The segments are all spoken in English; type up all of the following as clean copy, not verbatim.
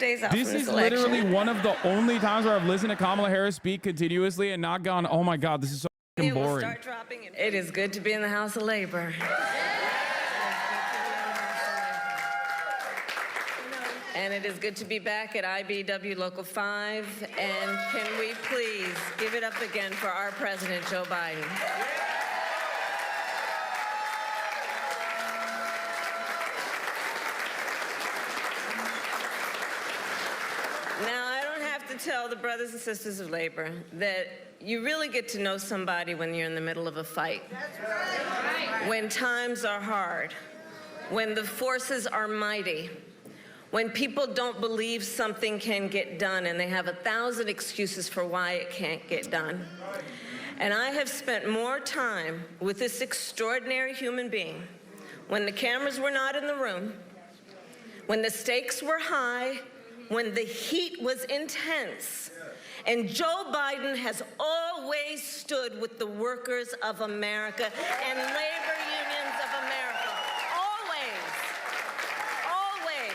days off This from this is election. literally one of the only times where I've listened to Kamala Harris speak continuously and not gone, oh my God, this is so fucking It will boring. start dropping. It is good to be in the House of Labor. And it is good to be back at IBW Local 5. And can we please give it up again for our President, Joe Biden? Now, I don't have to tell the brothers and sisters of labor that you really get to know somebody when you're in the middle of a fight. That's right. When times are hard, when the forces are mighty, when people don't believe something can get done and they have 1,000 excuses for why it can't get done. And I have spent more time with this extraordinary human being when the cameras were not in the room, when the stakes were high, when the heat was intense. And Joe Biden has always stood with the workers of America and labor unions of America. Always. Always.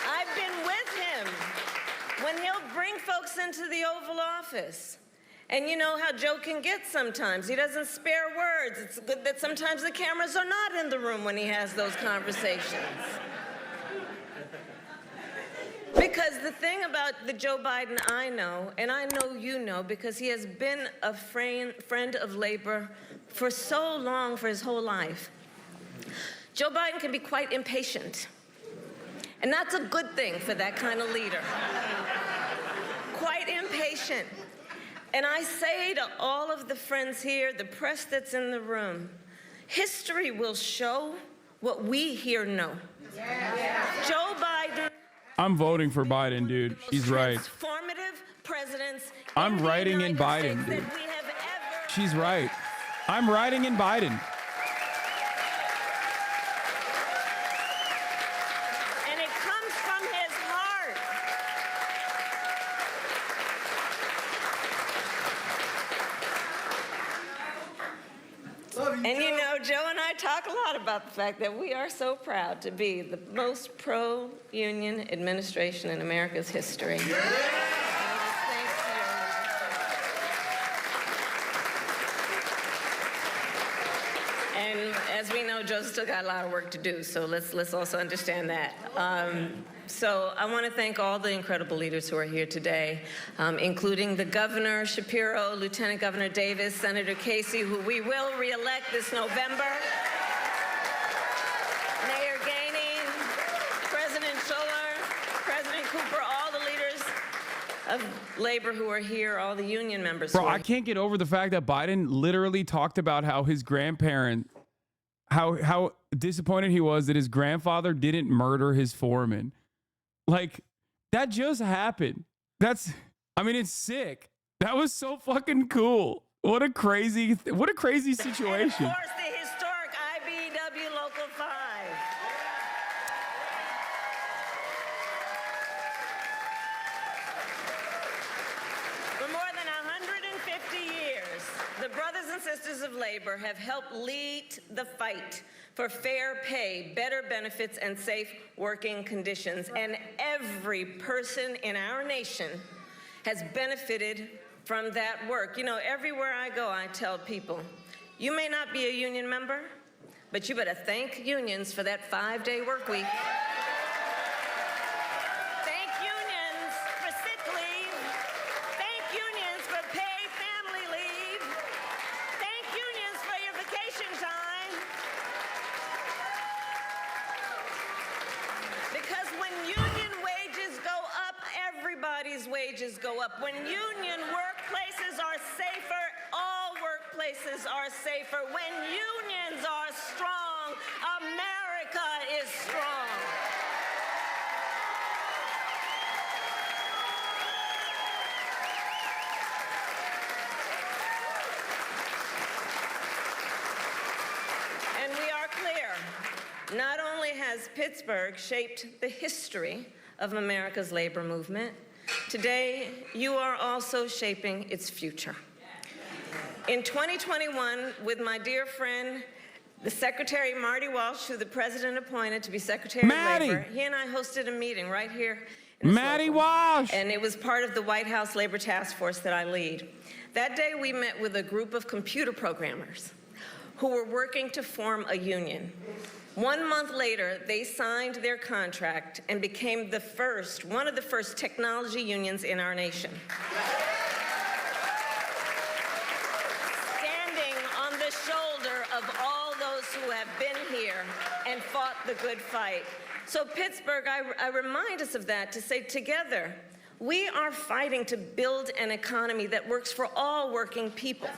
I've been with him when he'll bring folks into the Oval Office. And you know how Joe can get sometimes. He doesn't spare words. It's good that sometimes the cameras are not in the room when he has those conversations. Because the thing about the Joe Biden I know, and I know you know, because he has been a friend of labor for so long, for his whole life, Joe Biden can be quite impatient. And that's a good thing for that kind of leader. Quite impatient. And I say to all of the friends here, the press that's in the room, history will show what we here know. Yeah. Joe Biden. I'm voting for Biden, dude. She's right. Transformative presidents. I'm writing in Biden, dude. She's right. I'm writing in Biden. And it comes from his heart. And you know, Joe and I talk a lot about the fact that we are so proud to be the most pro-union administration in America's history. Yeah. And as we know, Joe's still got a lot of work to do, so let's also understand that. So I want to thank all the incredible leaders who are here today, including the Governor Shapiro, Lieutenant Governor Davis, Senator Casey, who we will re-elect this November, Mayor Gainey, President Schuller, President Cooper, all the leaders of labor who are here, all the union members. Bro, I can't get over the fact that Biden literally talked about how his grandparent, how disappointed he was that his grandfather didn't murder his foreman. Like, that just happened. I mean, it's sick. That was so fucking cool. What a crazy situation. And of course, the historic IBW Local 5. For more than 150 years, the brothers and sisters of labor have helped lead the fight for fair pay, better benefits, and safe working conditions. And every person in our nation has benefited from that work. You know, everywhere I go, I tell people, you may not be a union member, but you better thank unions for that 5-day work week. Thank unions for sick leave. Thank unions for paid family leave. Thank unions for your vacation time. Because when union wages go up, everybody's wages go up. When union workplaces are safer, all workplaces are safer. When unions are strong, America is strong. And we are clear. Not only has Pittsburgh shaped the history of America's labor movement, today you are also shaping its future. In 2021, with my dear friend The Secretary, Marty Walsh, who the president appointed to be Secretary Maddie. of Labor, he and I hosted a meeting right here in this Maddie local. Walsh. And it was part of the White House Labor Task Force that I lead. That day, we met with a group of computer programmers who were working to form a union. 1 month later, they signed their contract and became one of the first technology unions in our nation. Standing on the shoulder of all those who have been here and fought the good fight. So Pittsburgh, I remind us of that to say together, we are fighting to build an economy that works for all working people.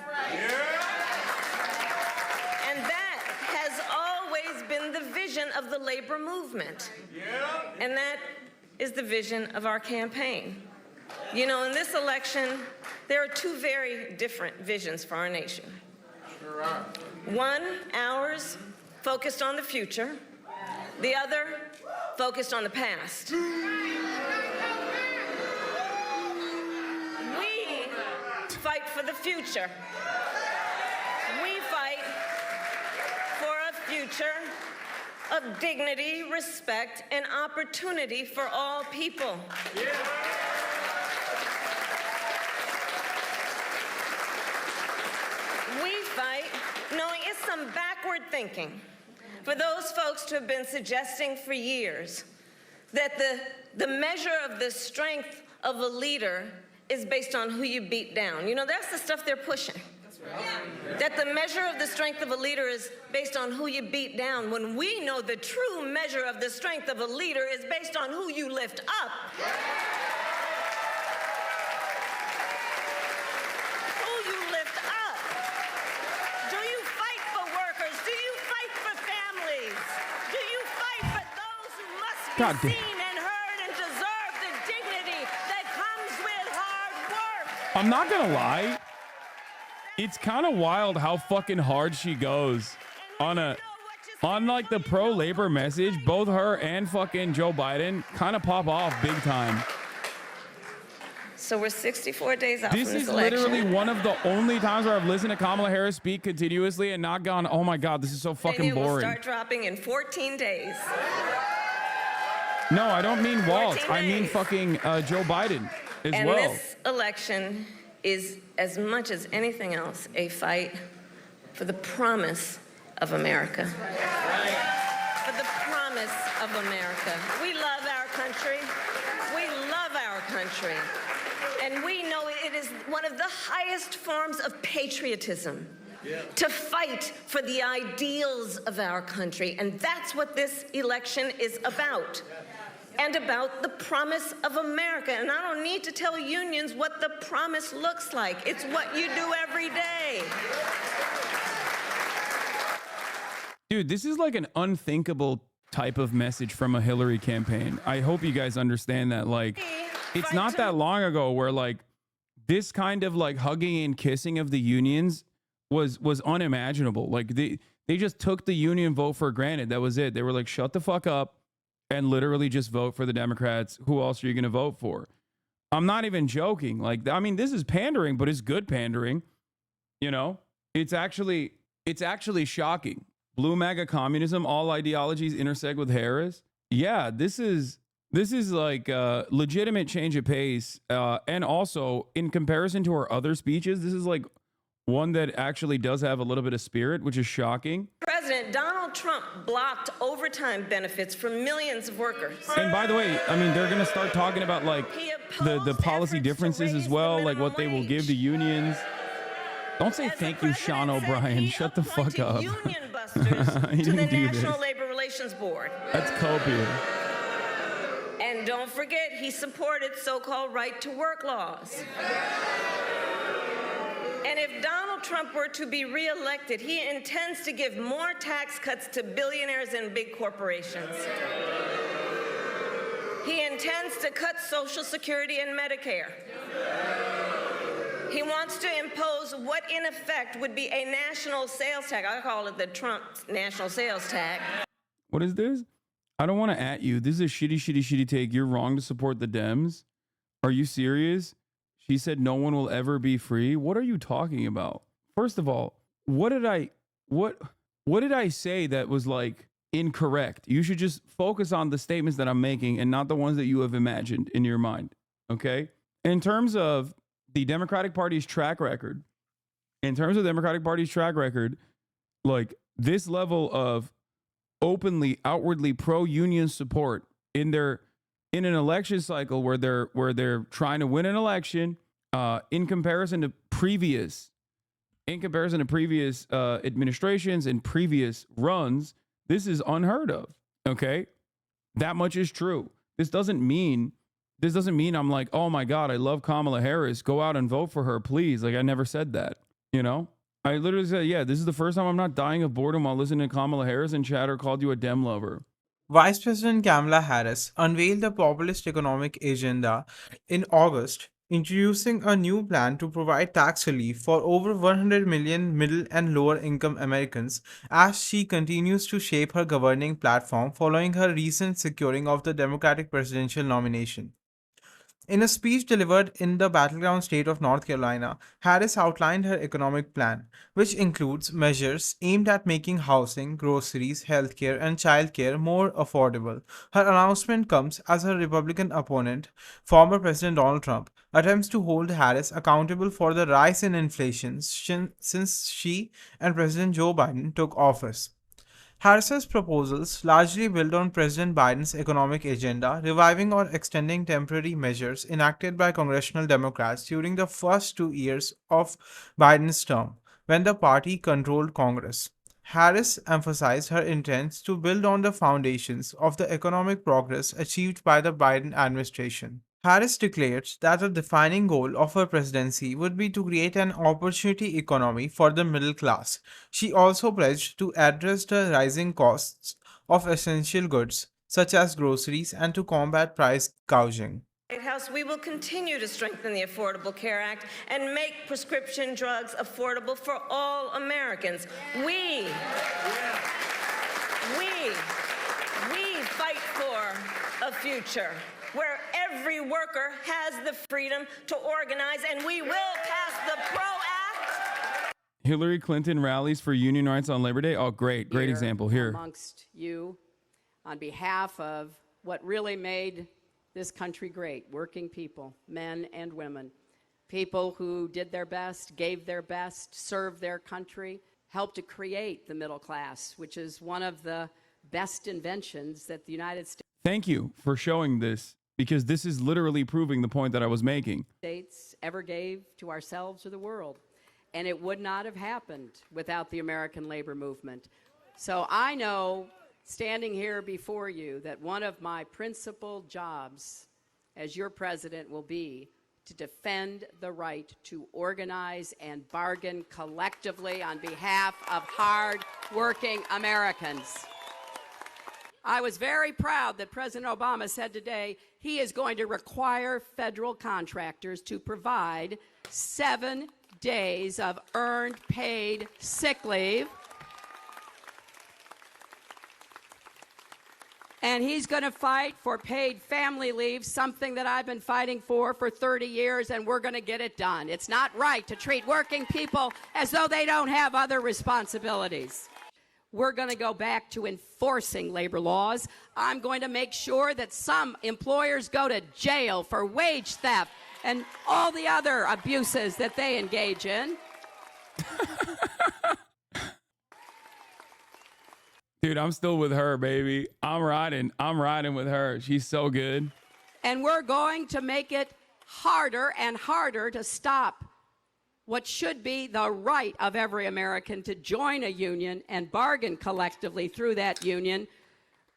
And that has always been the vision of the labor movement. And that is the vision of our campaign. You know, in this election, there are two very different visions for our nation. Sure are. One, ours, focused on the future. The other, focused on the past. We fight for the future. We fight for a future of dignity, respect, and opportunity for all people. We fight knowing it's some backward thinking for those folks who have been suggesting for years that the measure of the strength of a leader is based on who you beat down. You know, that's the stuff they're pushing. That the measure of the strength of a leader is based on who you beat down, when we know the true measure of the strength of a leader is based on who you lift up. Who you lift up. Do you fight for workers? Do you fight for families? Do you fight for those who must be seen and heard and deserve the dignity that comes with hard work? I'm not gonna lie. It's kind of wild how fucking hard she goes on like the pro-labor message. Both her and fucking Joe Biden kind of pop off big time. So we're 64 days out from this This is election. literally one of the only times where I've listened to Kamala Harris speak continuously and not gone, oh my God, this is so fucking and it will boring. start dropping in 14 days. No, I don't mean Waltz. 14 I mean days. fucking Joe Biden as And well. this election is, as much as anything else, a fight for the promise of America. For the promise of America. We love our country. We love our country. And we know it is one of the highest forms of patriotism to fight for the ideals of our country. And that's what this election is about. And about the promise of America. And I don't need to tell unions what the promise looks like. It's what you do every day. Dude, this is like an unthinkable type of message from a Hillary campaign. I hope you guys understand that. Like, it's not that long ago where like this kind of like hugging and kissing of the unions was unimaginable. Like they just took the union vote for granted. That was it. They were like, shut the fuck up and literally just vote for the Democrats. Who else are you going to vote for? I'm not even joking. Like, I mean, this is pandering, but it's good pandering. You know, it's actually shocking. Blue MAGA communism, all ideologies intersect with Harris. Yeah, this is like a legitimate change of pace. And also in comparison to her other speeches, this is like one that actually does have a little bit of spirit, which is shocking. President Donald Trump blocked overtime benefits for millions of workers. And by the way, I mean, they're going to start talking about like the policy differences as well, like what they will give to unions. Don't say thank you, Sean O'Brien. Shut the fuck up. Union busters He to the didn't do National this. Labor Relations Board. That's copious. And don't forget, he supported so-called right-to-work laws. And if Donald Trump were to be reelected, he intends to give more tax cuts to billionaires and big corporations. He intends to cut Social Security and Medicare. He wants to impose what in effect would be a national sales tax. I call it the Trump national sales tax. What is this? I don't want to at you. This is a shitty take. You're wrong to support the Dems. Are you serious? She said no one will ever be free. What are you talking about? First of all, what what did I say that was like incorrect? You should just focus on the statements that I'm making and not the ones that you have imagined in your mind. Okay. In terms of the Democratic Party's track record, like this level of openly, outwardly pro-union support in an election cycle where they're trying to win an election, in comparison to previous administrations and previous runs, this is unheard of. Okay, that much is true. This doesn't mean I'm like, oh my God, I love Kamala Harris. Go out and vote for her, please. Like, I never said that. You know, I literally said, yeah, this is the first time I'm not dying of boredom while listening to Kamala Harris, and chatter called you a Dem lover. Vice President Kamala Harris unveiled a populist economic agenda in August, introducing a new plan to provide tax relief for over 100 million middle and lower income Americans as she continues to shape her governing platform following her recent securing of the Democratic presidential nomination. In a speech delivered in the battleground state of North Carolina, Harris outlined her economic plan, which includes measures aimed at making housing, groceries, healthcare, and childcare more affordable. Her announcement comes as her Republican opponent, former President Donald Trump, attempts to hold Harris accountable for the rise in inflation since she and President Joe Biden took office. Harris's proposals largely build on President Biden's economic agenda, reviving or extending temporary measures enacted by congressional Democrats during the first 2 years of Biden's term, when the party controlled Congress. Harris emphasized her intent to build on the foundations of the economic progress achieved by the Biden administration. Harris declared that a defining goal of her presidency would be to create an opportunity economy for the middle class. She also pledged to address the rising costs of essential goods, such as groceries, and to combat price gouging. White House, we will continue to strengthen the Affordable Care Act and make prescription drugs affordable for all Americans. We fight for a future where every worker has the freedom to organize, and we will pass the PRO Act. Hillary Clinton rallies for union rights on Labor Day. Oh, great example here. Amongst you, on behalf of what really made this country great, working people, men and women, people who did their best, gave their best, served their country, helped to create the middle class, which is one of the best inventions that the United Thank you for showing this, because this is literally proving the point that I was making. States ever gave to ourselves or the world. And it would not have happened without the American labor movement. So I know, standing here before you, that one of my principal jobs as your president will be to defend the right to organize and bargain collectively on behalf of hard-working Americans. I was very proud that President Obama said today he is going to require federal contractors to provide 7 days of earned paid sick leave. And he's going to fight for paid family leave, something that I've been fighting for 30 years, and we're going to get it done. It's not right to treat working people as though they don't have other responsibilities. We're going to go back to enforcing labor laws. I'm going to make sure that some employers go to jail for wage theft and all the other abuses that they engage in. Dude, I'm still with her, baby. I'm riding with her. She's so good. And we're going to make it harder and harder to stop what should be the right of every American to join a union and bargain collectively through that union.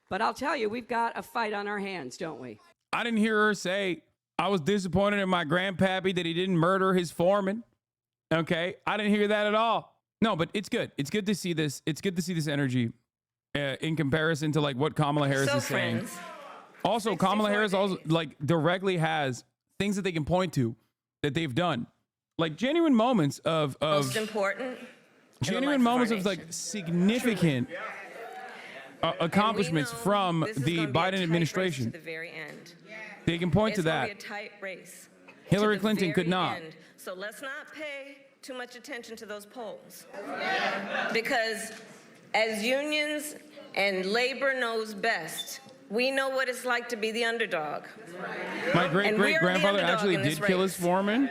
But I'll tell you, we've got a fight on our hands, don't we? I didn't hear her say, I was disappointed in my grandpappy that he didn't murder his foreman. Okay? I didn't hear that at all. No, but it's good. It's good to see this. It's good to see this energy in comparison to like what Kamala Harris is saying. Also, Kamala Harris also like directly has things that they can point to that they've done. Like genuine moments of most important, genuine moments of like significant accomplishments from the Biden administration. To the very end. They can point to that. It's going to be a tight race. Hillary Clinton could not. End. So let's not pay too much attention to those polls, because As unions and labor knows best, we know what it's like to be the underdog. My great-great-grandfather actually did kill his foreman.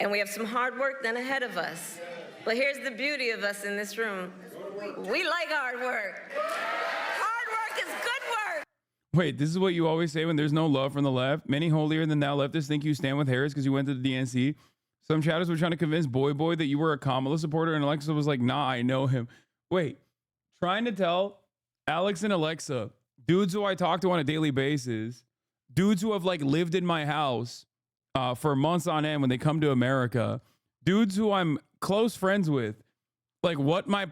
And we have some hard work then ahead of us. But here's the beauty of us in this room. We like hard work. Hard work is good work. Wait, this is what you always say when there's no love from the left. Many holier than thou leftists think you stand with Harris because you went to the DNC. Some chatters were trying to convince Boy that you were a Kamala supporter, and Alexa was like, nah, I know him. Wait, trying to tell Alex and Alexa, dudes who I talk to on a daily basis, dudes who have like lived in my house for months on end when they come to America, dudes who I'm close friends with, like what my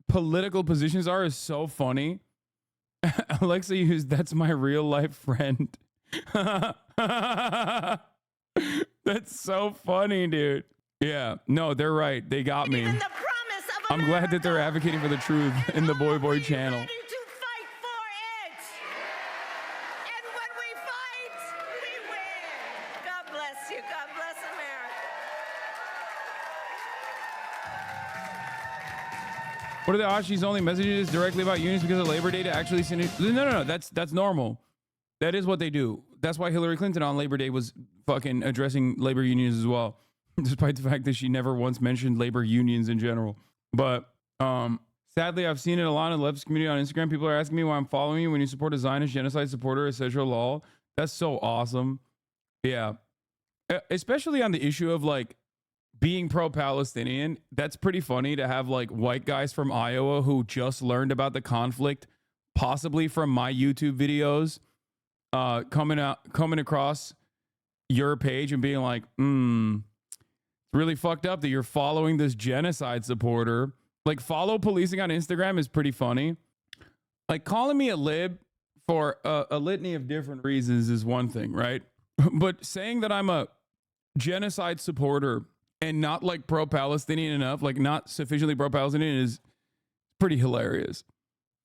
political positions are is so funny. Alexa used "that's my real life friend." That's so funny, dude. Yeah, no, they're right. They got me. Even the promise of I'm glad that they're advocating for the truth in the Boy channel. ready to fight for it. And when we fight, we win. God bless you. God bless America. What are the odds she's only messages directly about unions because of Labor Day to actually send it? No. That's normal. That is what they do. That's why Hillary Clinton on Labor Day was fucking addressing labor unions as well, despite the fact that she never once mentioned labor unions in general. But sadly, I've seen it a lot in the leftist community on Instagram. People are asking me why I'm following you when you support a Zionist genocide supporter, etc. law. That's so awesome. Yeah. Especially on the issue of like being pro-Palestinian. That's pretty funny to have like white guys from Iowa who just learned about the conflict, possibly from my YouTube videos, coming across your page and being like, it's really fucked up that you're following this genocide supporter. Like, follow policing on Instagram is pretty funny. Like, calling me a lib for a litany of different reasons is one thing, right? But saying that I'm a genocide supporter and not like pro-Palestinian enough, like not sufficiently pro-Palestinian, is pretty hilarious.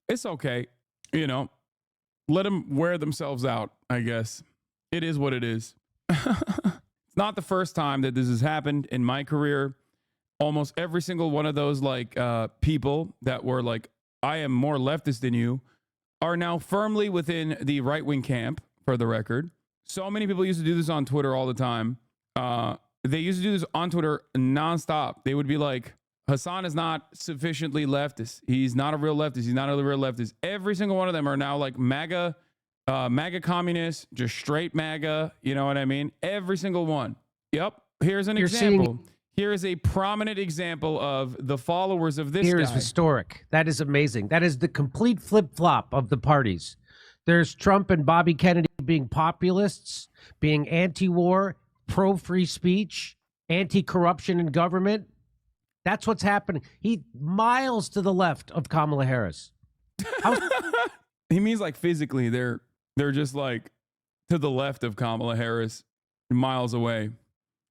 It's okay, you know. Let them wear themselves out, I guess. It is what it is. It's not the first time that this has happened in my career. Almost every single one of those like people that were like, I am more leftist than you, are now firmly within the right-wing camp, for the record. So many people used to do this on Twitter all the time. They used to do this on Twitter nonstop. They would be like, Hasan is not sufficiently leftist. He's not a real leftist. He's not a real leftist. Every single one of them are now like MAGA communists, just straight MAGA. You know what I mean? Every single one. Yep. Here's an example. Here is a prominent example of the followers of this Here guy. is historic. That is amazing. That is the complete flip-flop of the parties. There's Trump and Bobby Kennedy being populists, being anti-war, pro-free speech, anti-corruption in government. That's what's happening. He miles to the left of Kamala Harris. He means like physically. They're just like to the left of Kamala Harris, miles away,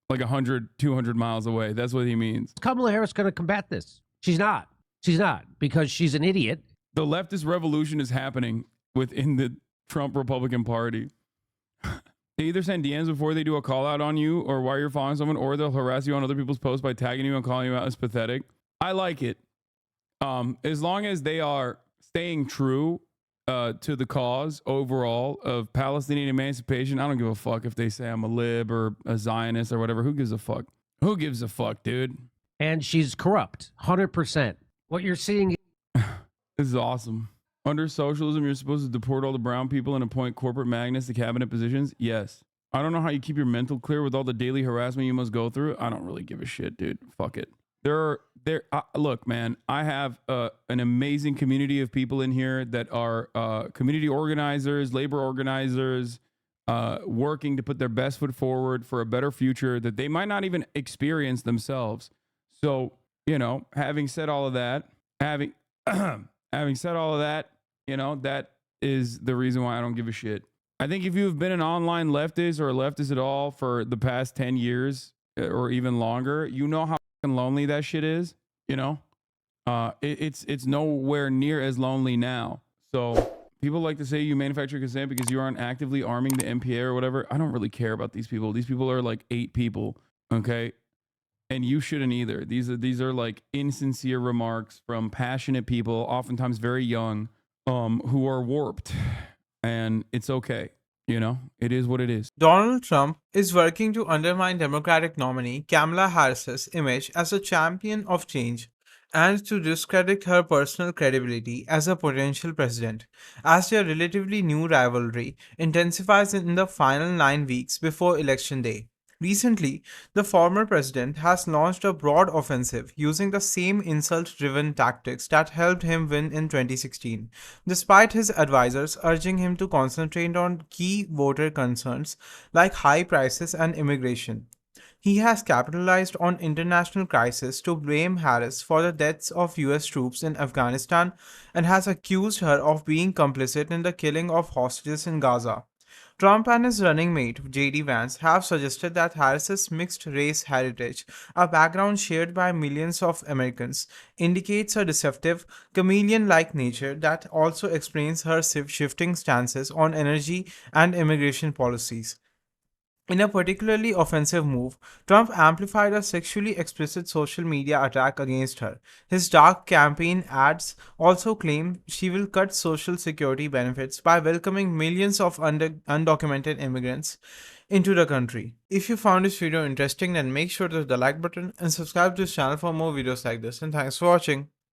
like 100, 200 miles away. That's what he means. Kamala Harris going to combat this? She's not. She's not, because she's an idiot. The leftist revolution is happening within the Trump Republican Party. They either send DMs before they do a call out on you or while you're following someone, or they'll harass you on other people's posts by tagging you and calling you out as pathetic. I like it. As long as they are staying true to the cause overall of Palestinian emancipation, I don't give a fuck if they say I'm a lib or a Zionist or whatever. Who gives a fuck? Who gives a fuck, dude? And she's corrupt, 100%. What you're seeing. This is awesome. Under socialism, you're supposed to deport all the brown people and appoint corporate magnates to cabinet positions? Yes. I don't know how you keep your mental clear with all the daily harassment you must go through. I don't really give a shit, dude. Fuck it. Look, man, I have an amazing community of people in here that are community organizers, labor organizers, working to put their best foot forward for a better future that they might not even experience themselves. So, you know, having said all of that, you know, that is the reason why I don't give a shit. I think if you've been an online leftist or a leftist at all for the past 10 years or even longer, you know how fucking lonely that shit is, you know? It's nowhere near as lonely now. So people like to say you manufacture consent because you aren't actively arming the MPA or whatever. I don't really care about these people. These people are like 8 people, okay? and you shouldn't either. These are like insincere remarks from passionate people, oftentimes very young, who are warped, and it's okay. You know, it is what it is. Donald Trump is working to undermine Democratic nominee Kamala Harris's image as a champion of change and to discredit her personal credibility as a potential president, as their relatively new rivalry intensifies in the final 9 weeks before Election Day. Recently, the former president has launched a broad offensive using the same insult driven tactics that helped him win in 2016, despite his advisors urging him to concentrate on key voter concerns like high prices and immigration. He has capitalized on international crisis to blame Harris for the deaths of US troops in Afghanistan and has accused her of being complicit in the killing of hostages in Gaza. Trump and his running mate, J.D. Vance, have suggested that Harris's mixed race heritage, a background shared by millions of Americans, indicates a deceptive, chameleon like nature that also explains her shifting stances on energy and immigration policies. In a particularly offensive move, Trump amplified a sexually explicit social media attack against her. His dark campaign ads also claim she will cut social security benefits by welcoming millions of undocumented immigrants into the country. If you found this video interesting, then make sure to hit the like button and subscribe to this channel for more videos like this. And thanks for watching.